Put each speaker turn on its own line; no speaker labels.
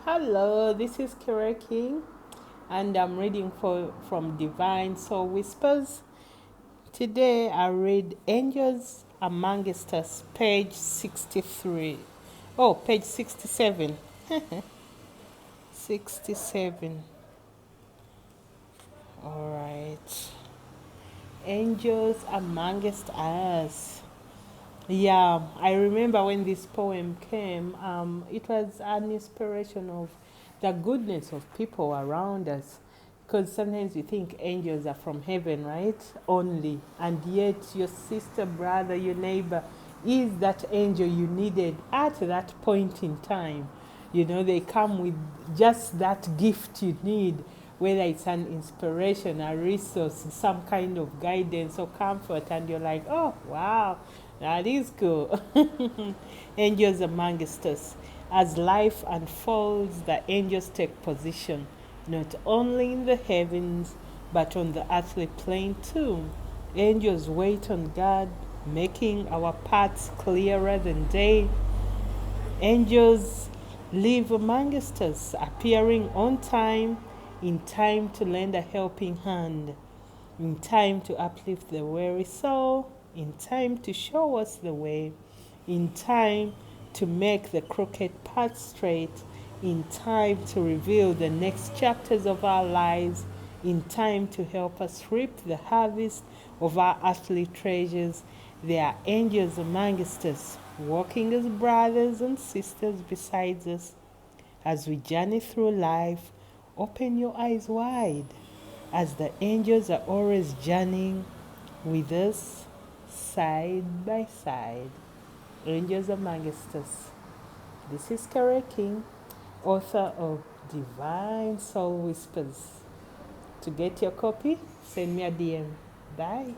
Hello, this is Keroy, and I'm reading from Divine Soul Whispers. Today I read Angels Amongst Us, page 63. Oh, page 67. 67. Alright. Angels Amongst Us. Yeah, I remember when this poem came, it was an inspiration of the goodness of people around us. Because sometimes we think angels are from heaven, right? Only. And yet, your sister, brother, your neighbor is that angel you needed at that point in time. You know, they come with just that gift you need, whether it's an inspiration, a resource, some kind of guidance or comfort, and you're like, oh, wow, that is cool. Angels amongst us. As life unfolds, the angels take position, not only in the heavens, but on the earthly plane too. Angels wait on God, making our paths clearer than day. Angels live amongst us, appearing on time, in time to lend a helping hand, in time to uplift the weary soul, in time to show us the way, in time to make the crooked path straight, in time to reveal the next chapters of our lives, in time to help us reap the harvest of our earthly treasures. There are angels amongst us, walking as brothers and sisters beside us. As we journey through life, open your eyes wide, as the angels are always journeying with us side by side. Angels amongst us. This is Keroy, author of Divine Soul Whispers. To get your copy, send me a DM. Bye.